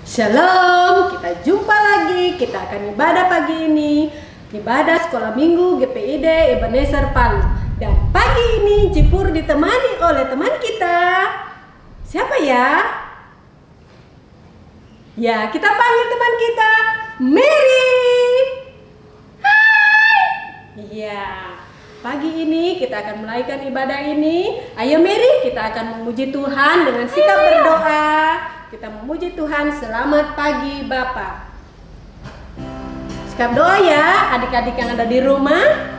Shalom, kita jumpa lagi. Kita akan ibadah pagi ini, ibadah sekolah minggu GPID Ebenezer Palu. Dan pagi ini Cipur ditemani oleh teman kita. Siapa ya? Ya, kita panggil teman kita, Mary. Hai. Iya, pagi ini kita akan menaikkan ibadah ini. Ayo Mary, kita akan memuji Tuhan dengan sikap berdoa. Kita memuji Tuhan. Selamat pagi Bapak. Sikap doa ya adik-adik yang ada di rumah.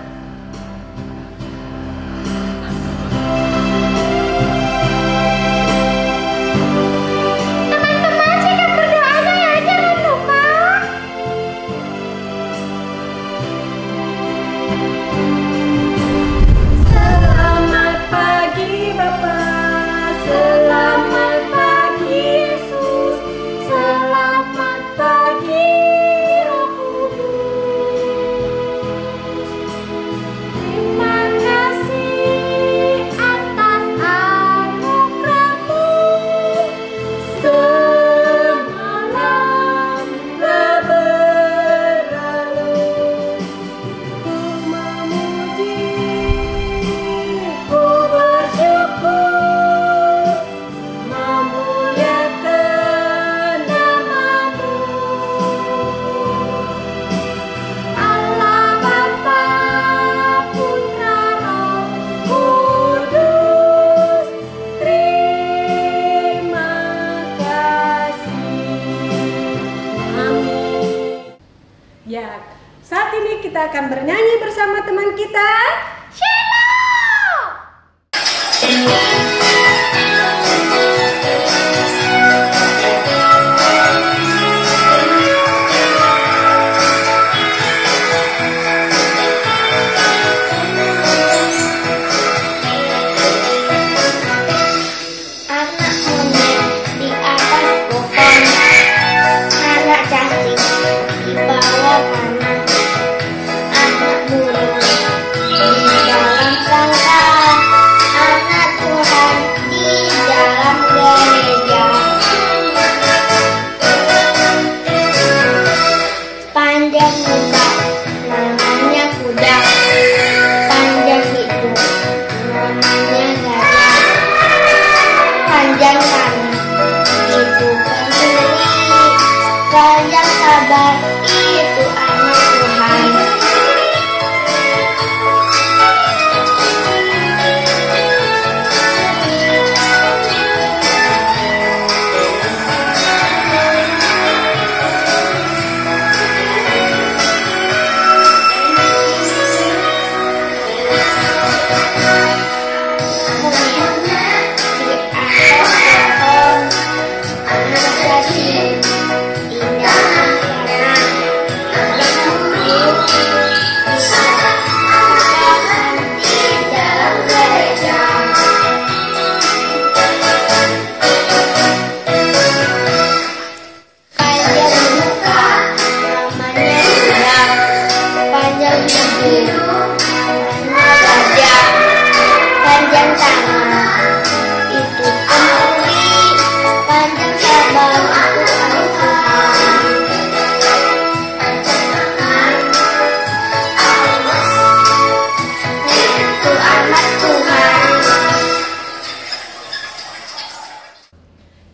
Ya, saat ini kita akan bernyanyi bersama teman kita, Sheila.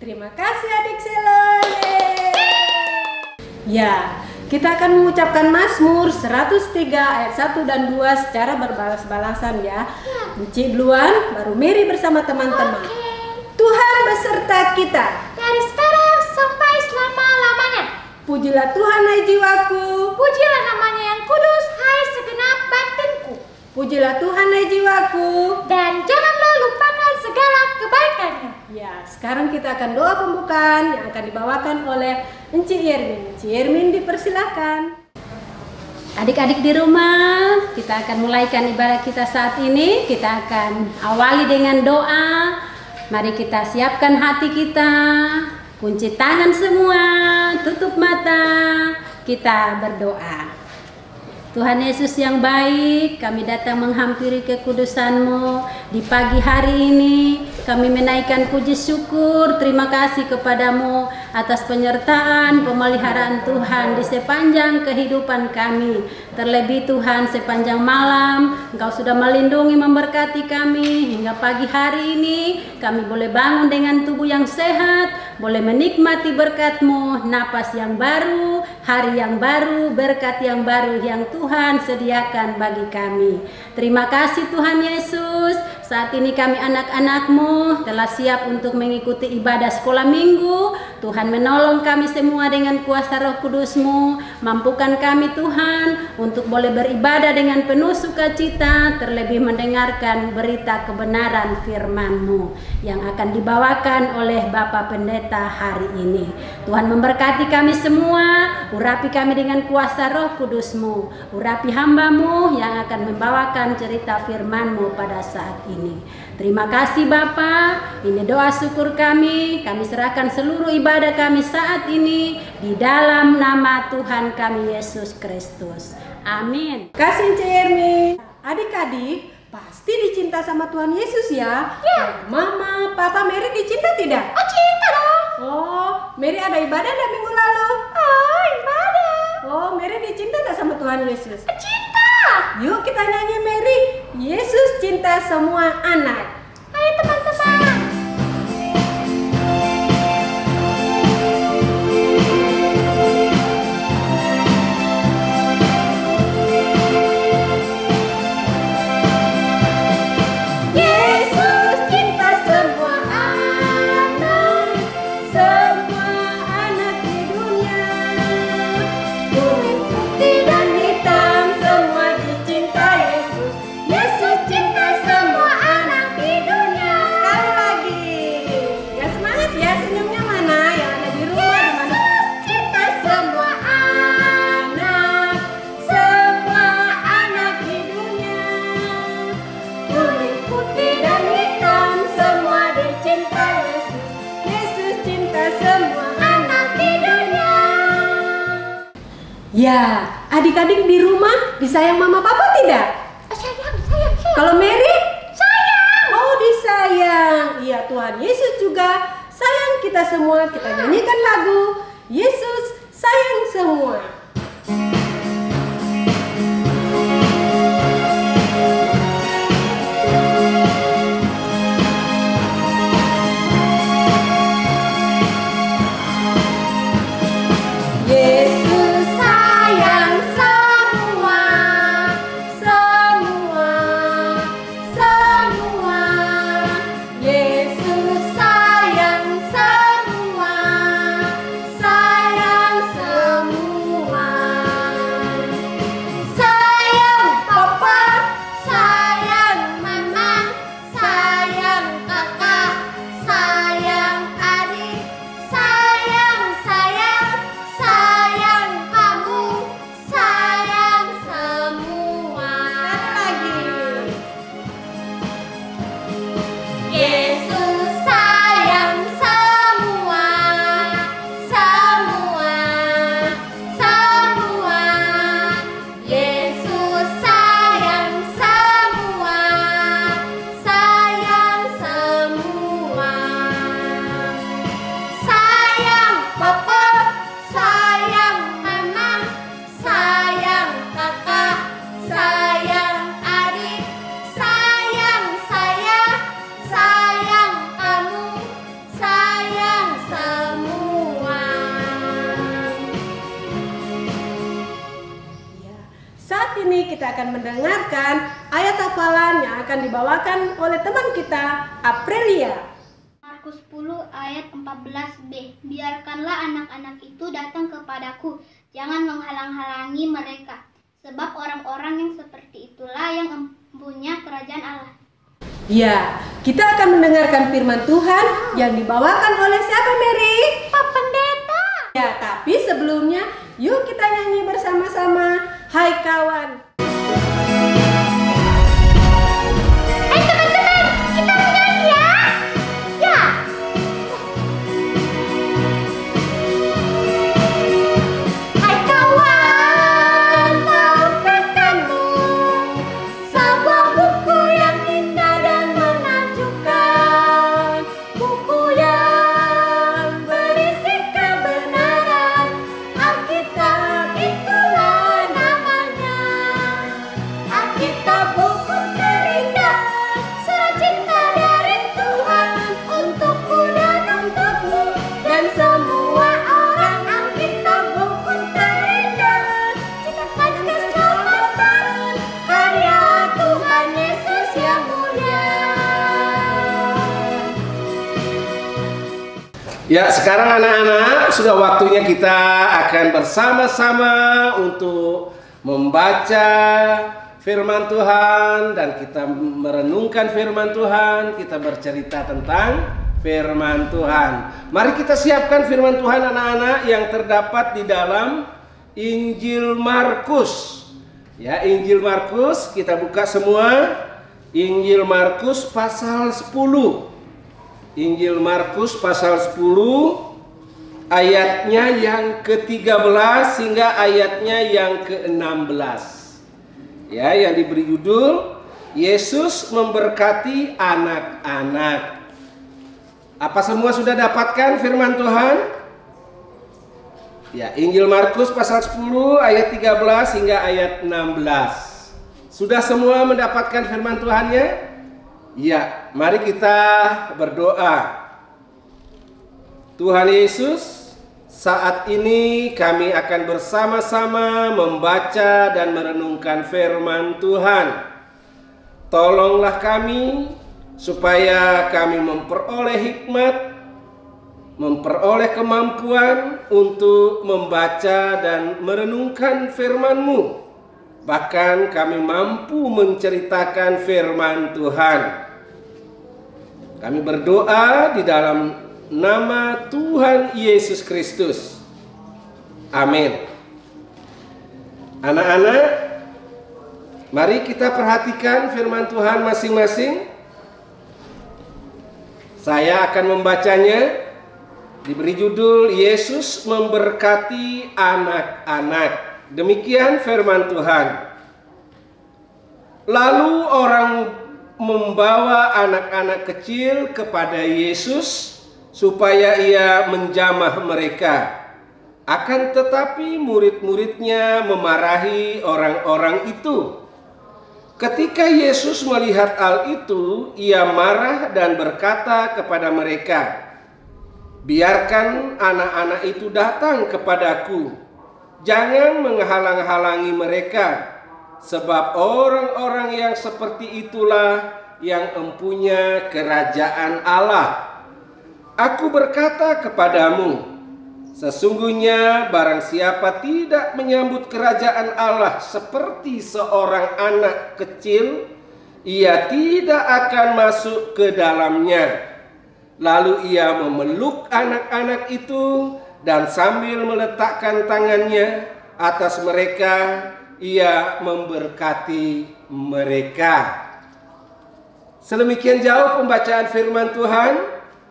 Terima kasih adik Sheila. Ya, kita akan mengucapkan Mazmur 103 ayat 1 dan 2 secara berbalas-balasan ya. Uci duluan, baru Mary bersama teman-teman. Tuhan beserta kita dari sekarang sampai selama-lamanya. Pujilah Tuhan hai jiwaku. Pujilah namanya yang kudus, hai segenap batinku. Pujilah Tuhan hai jiwaku. Dan janganlah lupakan segala kebaikannya. Ya, sekarang kita akan doa pembukaan yang akan dibawakan oleh Enci Yermin. Enci Yermin dipersilakan. Adik-adik di rumah, kita akan mulaikan ibadah kita saat ini. Kita akan awali dengan doa. Mari kita siapkan hati kita, kunci tangan semua, tutup mata, kita berdoa. Tuhan Yesus yang baik, kami datang menghampiri kekudusan-Mu di pagi hari ini. kami menaikkan puji syukur, terima kasih kepadamu atas penyertaan, pemeliharaan Tuhan di sepanjang kehidupan kami. Terlebih Tuhan, sepanjang malam Engkau sudah melindungi, memberkati kami hingga pagi hari ini. Kami boleh bangun dengan tubuh yang sehat, boleh menikmati berkat-Mu, napas yang baru, hari yang baru, berkat yang baru yang Tuhan sediakan bagi kami. Terima kasih Tuhan Yesus. Saat ini kami anak-anak-Mu telah siap untuk mengikuti ibadah sekolah minggu. Tuhan menolong kami semua dengan kuasa Roh Kudus-Mu. Mampukan kami Tuhan untuk boleh beribadah dengan penuh sukacita, terlebih mendengarkan berita kebenaran firman-Mu yang akan dibawakan oleh Bapak Pendeta hari ini. Tuhan memberkati kami semua, urapi kami dengan kuasa Roh Kudus-Mu, urapi hamba-Mu yang akan membawakan cerita firman-Mu pada saat ini. Terima kasih Bapa, ini doa syukur kami serahkan seluruh ibadah kami saat ini di dalam nama Tuhan kami Yesus Kristus. Amin. Kasih Cik Ermi. Adik-adik pasti dicinta sama Tuhan Yesus ya? Ya. Mama, Papa, Mary dicinta tidak? Oh, cinta dong. Oh, Mary ada ibadah dah minggu lalu? Oh, ibadah. Oh, Mary dicinta tak sama Tuhan Yesus? Cinta. Yuk kita nyanyi Mary. Yesus cinta semua anak. Ayo teman-teman. Yesus cinta semua anak di dunia. Kuning, putih, dan hitam semua dicinta Yesus. Yesus cinta semua anak di dunia. Sekali lagi. Yang semangat ya, senyumnya mana? Yang ada di rumah di mana? Yesus cinta semua anak di dunia. Kuning, putih, dan hitam semua dicinta Yesus. Yesus cinta semua anak di dunia. Ya, adik-adik di rumah disayang mama papa tidak? Sayang. Kalau Mary? Sayang. Oh, disayang. Iya, Tuhan Yesus juga sayang kita semua. Kita nyanyikan lagu Yesus sayang semua. Yesus sayang semua. Yesus sayang semua. Sayang papa, sayang mama, sayang kakak, sayang adik, sayang kamu, sayang semua. Sekali lagi. Yesus sayang semua. Yesus sayang semua. Sayang papa, sayang mama, sayang kakak, sayang adik, sayang kamu, sayang semua. Ya, saat ini kita akan mendengarkan ayat hafalan yang akan dibawakan oleh teman kita, Aprilia. Markus 10 ayat 14b. Biarkanlah anak-anak itu datang kepadaku, jangan menghalang-halangi mereka, sebab orang-orang yang seperti itulah yang empunya kerajaan Allah. Ya, kita akan mendengarkan firman Tuhan yang dibawakan oleh siapa, Mary? Pak Pendeta. Ya, tapi sebelumnya yuk kita nyanyi bersama-sama. Hai kawan. Teman-teman, kita menyanyi ya. Ya. Hai kawan, tahukah kamu sebuah buku yang indah dan menakjubkan? Ya, sekarang anak-anak sudah waktunya kita akan bersama-sama untuk membaca firman Tuhan dan kita merenungkan firman Tuhan, kita bercerita tentang firman Tuhan. Mari kita siapkan firman Tuhan anak-anak yang terdapat di dalam Injil Markus. Ya, Injil Markus kita buka semua. Injil Markus pasal 10. Injil Markus pasal 10 ayatnya yang ke-13 hingga ayatnya yang ke-16. Ya, yang diberi judul Yesus memberkati anak-anak. Apa semua sudah dapatkan firman Tuhan? Ya, Injil Markus pasal 10 ayat 13 hingga ayat 16. Sudah semua mendapatkan firman Tuhannya? Ya, mari kita berdoa. Tuhan Yesus, saat ini kami akan bersama-sama membaca dan merenungkan firman Tuhan. Tolonglah kami supaya kami memperoleh hikmat, memperoleh kemampuan untuk membaca dan merenungkan firman-Mu. Bahkan kami mampu menceritakan firman Tuhan. Kami berdoa di dalam nama Tuhan Yesus Kristus. Amin. Anak-anak, mari kita perhatikan firman Tuhan masing-masing. Saya akan membacanya. Diberi judul Yesus memberkati anak-anak. Demikian firman Tuhan. Lalu orang membawa anak-anak kecil kepada Yesus supaya ia menjamah mereka. Akan tetapi murid-muridnya memarahi orang-orang itu. Ketika Yesus melihat hal itu, ia marah dan berkata kepada mereka, "Biarkan anak-anak itu datang kepadaku. Jangan menghalang-halangi mereka, sebab orang-orang yang seperti itulah yang empunya kerajaan Allah. Aku berkata kepadamu, sesungguhnya barang siapa tidak menyambut kerajaan Allah seperti seorang anak kecil, ia tidak akan masuk ke dalamnya." Lalu ia memeluk anak-anak itu dan sambil meletakkan tangannya atas mereka, ia memberkati mereka. Sedemikian jauh pembacaan firman Tuhan.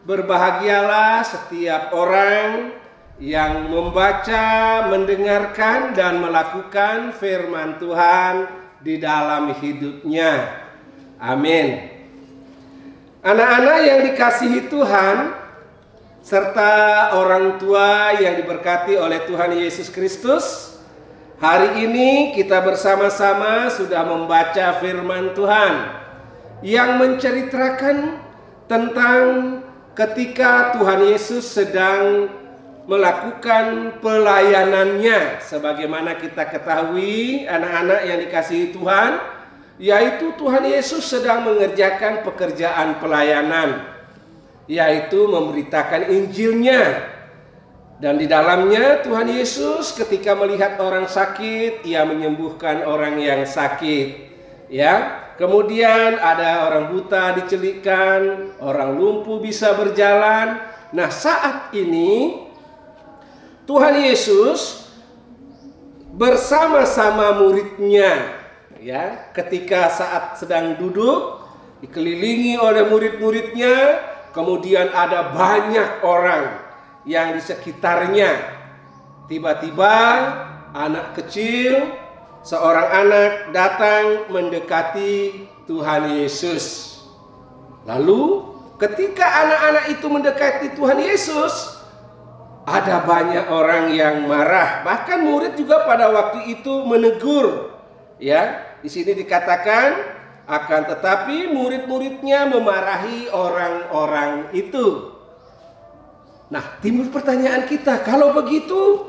Berbahagialah setiap orang yang membaca, mendengarkan, dan melakukan firman Tuhan di dalam hidupnya. Amin. Anak-anak yang dikasihi Tuhan, serta orang tua yang diberkati oleh Tuhan Yesus Kristus, hari ini kita bersama-sama sudah membaca firman Tuhan yang menceritakan tentang ketika Tuhan Yesus sedang melakukan pelayanannya. Sebagaimana kita ketahui anak-anak yang dikasihi Tuhan, yaitu Tuhan Yesus sedang mengerjakan pekerjaan pelayanan, yaitu memberitakan Injilnya. Dan di dalamnya Tuhan Yesus ketika melihat orang sakit, ia menyembuhkan orang yang sakit. Ya, kemudian ada orang buta dicelikkan, orang lumpuh bisa berjalan. Nah, saat ini Tuhan Yesus bersama-sama muridnya, ya, ketika saat sedang duduk dikelilingi oleh murid-muridnya. Kemudian ada banyak orang yang di sekitarnya. Tiba-tiba anak kecil, seorang anak datang mendekati Tuhan Yesus. Lalu ketika anak-anak itu mendekati Tuhan Yesus, ada banyak orang yang marah. Bahkan murid juga pada waktu itu menegur. Ya, di sini dikatakan, akan tetapi murid-muridnya memarahi orang-orang itu. Nah, timbul pertanyaan kita, kalau begitu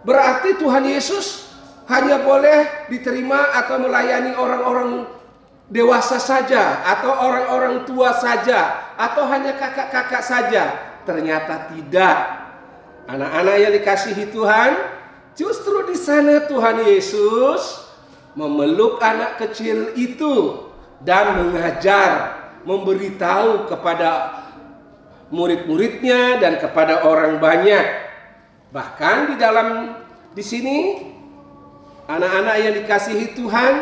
berarti Tuhan Yesus hanya boleh diterima atau melayani orang-orang dewasa saja, atau orang-orang tua saja, atau hanya kakak-kakak saja. Ternyata tidak. Anak-anak yang dikasihi Tuhan, justru di sana Tuhan Yesus memeluk anak kecil itu dan mengajar, memberitahu kepada murid-muridnya dan kepada orang banyak. Bahkan di sini anak-anak yang dikasihi Tuhan,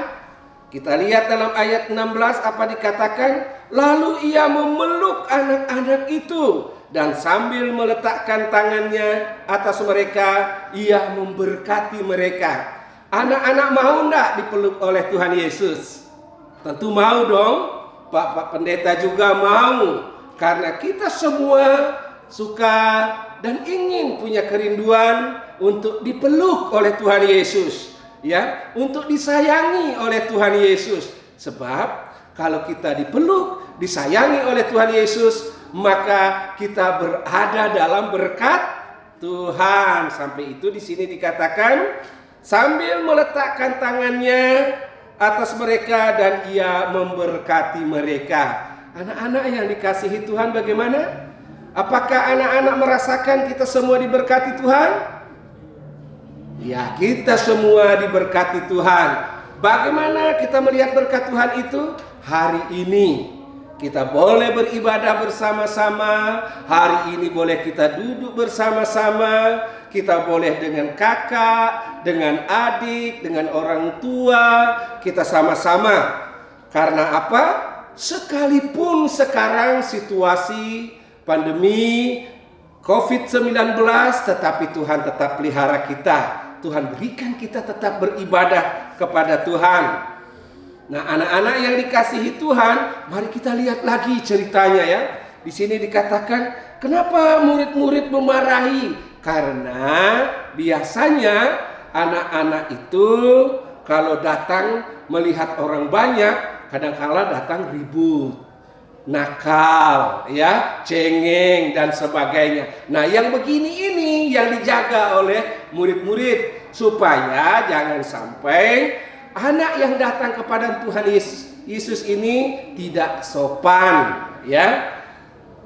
kita lihat dalam ayat 16 apa dikatakan, lalu ia memeluk anak-anak itu dan sambil meletakkan tangannya atas mereka, ia memberkati mereka. Anak-anak mau enggak dipeluk oleh Tuhan Yesus? Tentu mau dong. Pak Pendeta juga mau. Karena kita semua suka dan ingin punya kerinduan untuk dipeluk oleh Tuhan Yesus. Ya, untuk disayangi oleh Tuhan Yesus. Sebab kalau kita dipeluk, disayangi oleh Tuhan Yesus, maka kita berada dalam berkat Tuhan. Sampai itu di sini dikatakan sambil meletakkan tangannya atas mereka dan ia memberkati mereka. Anak-anak yang dikasihi Tuhan bagaimana? Apakah anak-anak merasakan kita semua diberkati Tuhan? Ya, kita semua diberkati Tuhan. Bagaimana kita melihat berkat Tuhan itu? Hari ini kita boleh beribadah bersama-sama. Hari ini boleh kita duduk bersama-sama. Kita boleh dengan kakak, dengan adik, dengan orang tua. Kita sama-sama. Karena apa? Sekalipun sekarang situasi pandemi COVID-19, tetapi Tuhan tetap pelihara kita. Tuhan berikan kita tetap beribadah kepada Tuhan. Nah, anak-anak yang dikasihi Tuhan, mari kita lihat lagi ceritanya ya. Di sini dikatakan, kenapa murid-murid memarahi? Karena biasanya anak-anak itu kalau datang melihat orang banyak, kadang-kala datang ribut, nakal, ya, cengeng dan sebagainya. Nah, yang begini ini yang dijaga oleh murid-murid supaya jangan sampai anak yang datang kepada Tuhan Yesus ini tidak sopan, ya,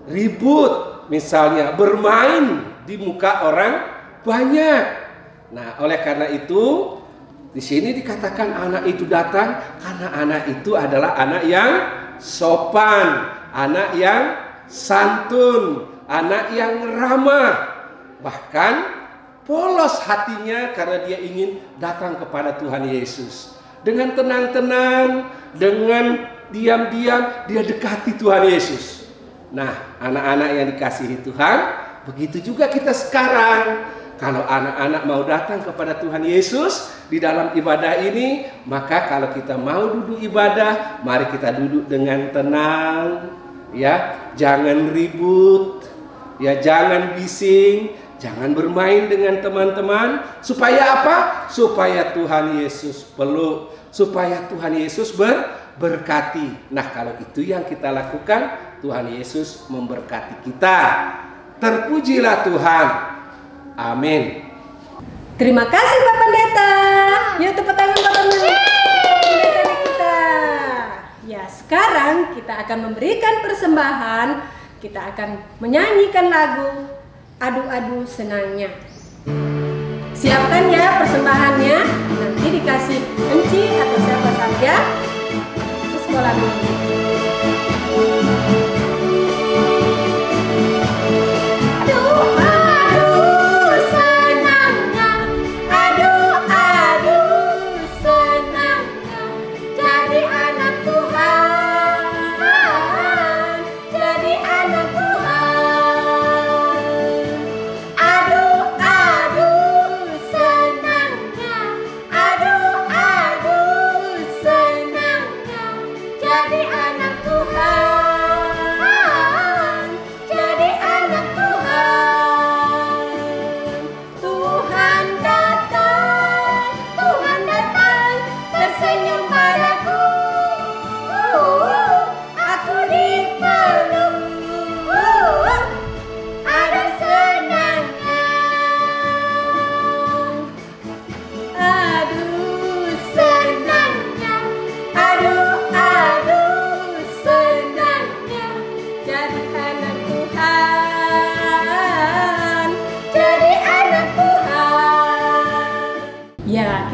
ribut, misalnya bermain di muka orang banyak. Nah, oleh karena itu di sini dikatakan anak itu datang karena anak itu adalah anak yang sopan, anak yang santun, anak yang ramah, bahkan polos hatinya karena dia ingin datang kepada Tuhan Yesus. Dengan tenang-tenang, dengan diam-diam dia dekati Tuhan Yesus. Nah, anak-anak yang dikasihi Tuhan, begitu juga kita sekarang. Kalau anak-anak mau datang kepada Tuhan Yesus di dalam ibadah ini, maka kalau kita mau duduk ibadah, mari kita duduk dengan tenang, ya, jangan ribut, ya, jangan bising, jangan bermain dengan teman-teman. Supaya apa? Supaya Tuhan Yesus peluk, supaya Tuhan Yesus berkati. Nah, kalau itu yang kita lakukan, Tuhan Yesus memberkati kita. Terpujilah Tuhan. Amin. Terima kasih Pak Pendeta. Yuk tepuk tangan Pak Pendeta kita. Ya, sekarang kita akan memberikan persembahan. Kita akan menyanyikan lagu Adu-adu Senangnya. Siapkan ya persembahannya. Nanti dikasih Enci atau siapa saja ke sekolah dulu. Jadi anak Tuhan.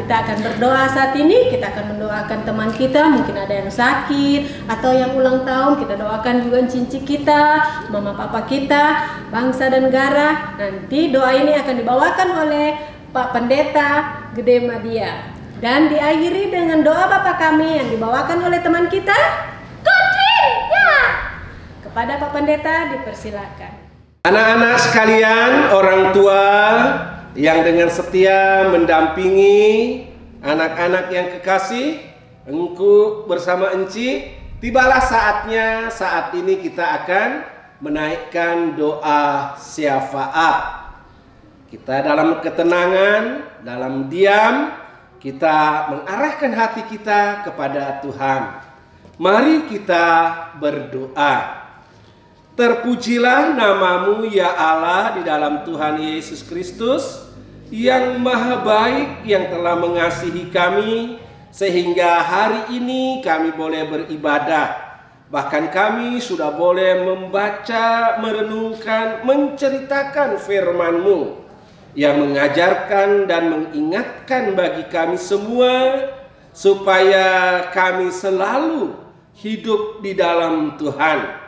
kita akan berdoa saat ini. Kita akan mendoakan teman kita, mungkin ada yang sakit atau yang ulang tahun. Kita doakan juga cincin kita, mama papa kita, bangsa dan negara. Nanti doa ini akan dibawakan oleh Pak Pendeta Gede Madia dan diakhiri dengan doa Bapa kami yang dibawakan oleh teman kita Godwin, ya. Kepada Pak Pendeta dipersilakan. Anak-anak sekalian, orang tua yang dengan setia mendampingi anak-anak yang kekasih, engku bersama enci, tibalah saatnya. Saat ini kita akan menaikkan doa syafaat. Kita dalam ketenangan, dalam diam, kita mengarahkan hati kita kepada Tuhan. Mari kita berdoa. Terpujilah namamu ya Allah di dalam Tuhan Yesus Kristus yang maha baik, yang telah mengasihi kami sehingga hari ini kami boleh beribadah. Bahkan kami sudah boleh membaca, merenungkan, menceritakan firman-Mu yang mengajarkan dan mengingatkan bagi kami semua supaya kami selalu hidup di dalam Tuhan.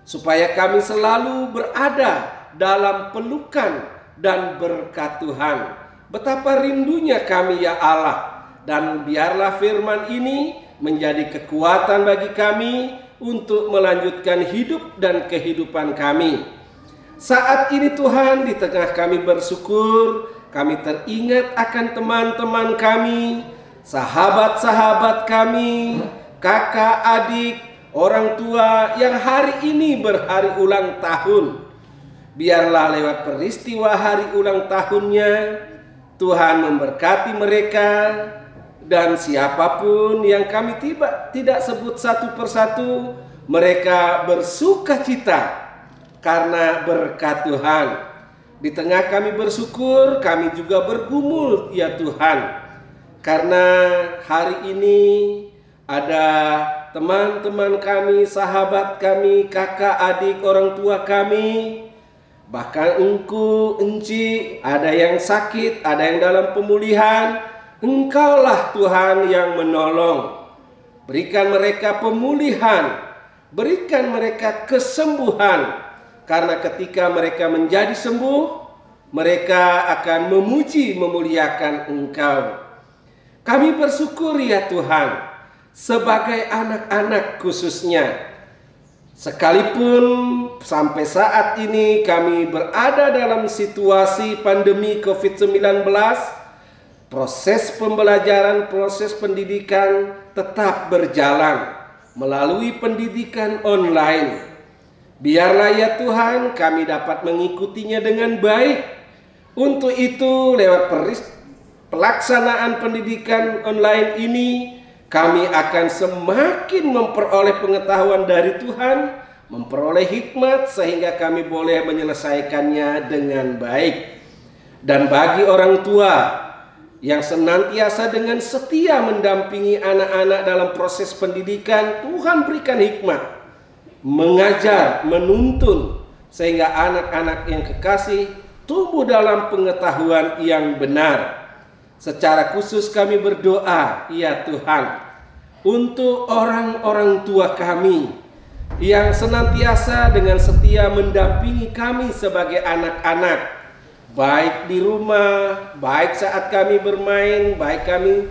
Supaya kami selalu berada dalam pelukan dan berkat Tuhan. Betapa rindunya kami ya Allah. Dan biarlah firman ini menjadi kekuatan bagi kami untuk melanjutkan hidup dan kehidupan kami. Saat ini Tuhan, di tengah kami bersyukur, kami teringat akan teman-teman kami, sahabat-sahabat kami, kakak, adik, orang tua yang hari ini berhari ulang tahun. Biarlah lewat peristiwa hari ulang tahunnya, Tuhan memberkati mereka. Dan siapapun yang kami tidak sebut satu persatu, mereka bersuka cita karena berkat Tuhan. Di tengah kami bersyukur, kami juga bergumul ya Tuhan. Karena hari ini ada teman-teman kami, sahabat kami, kakak, adik, orang tua kami, bahkan engku, enci, ada yang sakit, ada yang dalam pemulihan. Engkaulah Tuhan yang menolong. Berikan mereka pemulihan, berikan mereka kesembuhan, karena ketika mereka menjadi sembuh, mereka akan memuji, memuliakan Engkau. Kami bersyukur ya Tuhan, sebagai anak-anak khususnya, sekalipun sampai saat ini kami berada dalam situasi pandemi COVID-19, proses pembelajaran, proses pendidikan tetap berjalan melalui pendidikan online. Biarlah ya Tuhan kami dapat mengikutinya dengan baik. Untuk itu lewat pelaksanaan pendidikan online ini, kami akan semakin memperoleh pengetahuan dari Tuhan, memperoleh hikmat sehingga kami boleh menyelesaikannya dengan baik. Dan bagi orang tua yang senantiasa dengan setia mendampingi anak-anak dalam proses pendidikan, Tuhan berikan hikmat, mengajar, menuntun, sehingga anak-anak yang kekasih tumbuh dalam pengetahuan yang benar. Secara khusus kami berdoa, ya Tuhan, untuk orang-orang tua kami yang senantiasa dengan setia mendampingi kami sebagai anak-anak, baik di rumah, baik saat kami bermain, baik kami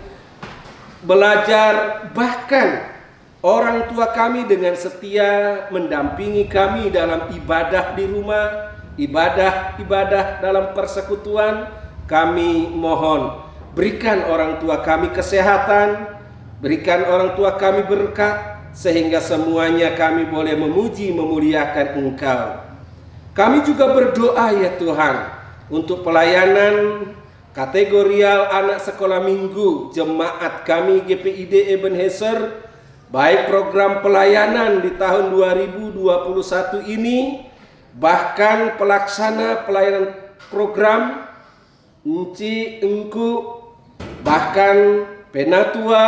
belajar, bahkan orang tua kami dengan setia mendampingi kami dalam ibadah di rumah, ibadah dalam persekutuan. Kami mohon, berikan orang tua kami kesehatan, berikan orang tua kami berkat, sehingga semuanya kami boleh memuji, memuliakan Engkau. Kami juga berdoa ya Tuhan, untuk pelayanan kategorial anak sekolah minggu jemaat kami GPID Ebenezer, baik program pelayanan di tahun 2021 ini, bahkan pelaksana pelayanan program Enci, Engku, bahkan penatua,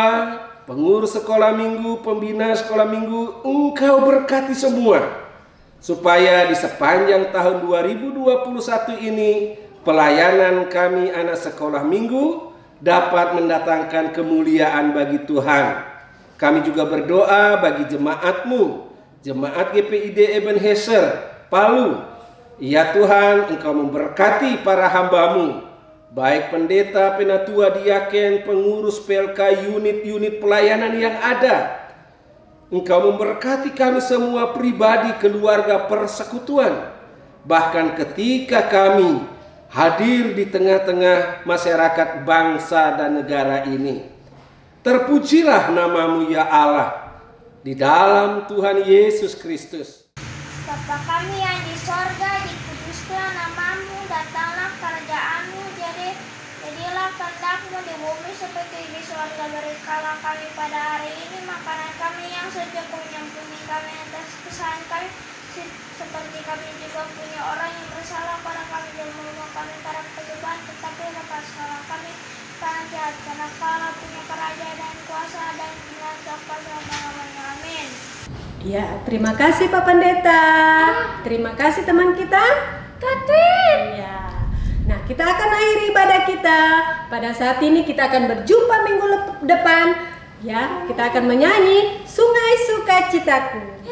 pengurus sekolah minggu, pembina sekolah minggu, Engkau berkati semua, supaya di sepanjang tahun 2021 ini pelayanan kami anak sekolah minggu dapat mendatangkan kemuliaan bagi Tuhan. Kami juga berdoa bagi jemaat-Mu, jemaat GPID Ebenezer Palu. Ya Tuhan, Engkau memberkati para hamba-Mu, baik pendeta, penatua, diaken, pengurus PLK, unit-unit pelayanan yang ada. Engkau memberkati kami semua pribadi, keluarga, persekutuan. Bahkan ketika kami hadir di tengah-tengah masyarakat bangsa dan negara ini. Terpujilah nama-Mu ya Allah, di dalam Tuhan Yesus Kristus. Bapa kami yang di sorga, dikuduskanlah nama-Mu, datanglah kerajaan-Mu, jadilah kehendak-Mu di bumi seperti di sorga. Berikanlah kami pada hari ini makanan kami yang secukupnya, ampuni kami atas kesalahan kami, seperti kami juga punya orang yang bersalah pada kami, dan membawa kami pada pencobaan, tetapi lepaskanlah kami karena jahat, karena Kau punya kerajaan dan kuasa dan kuasa selama-lamanya. Amin. Ya, terima kasih Pak Pendeta. Terima kasih teman kita. Katrin. Ya. Nah, kita akan akhiri ibadah kita. Pada saat ini kita akan berjumpa minggu depan. Ya, kita akan menyanyi Sungai Sukacitaku.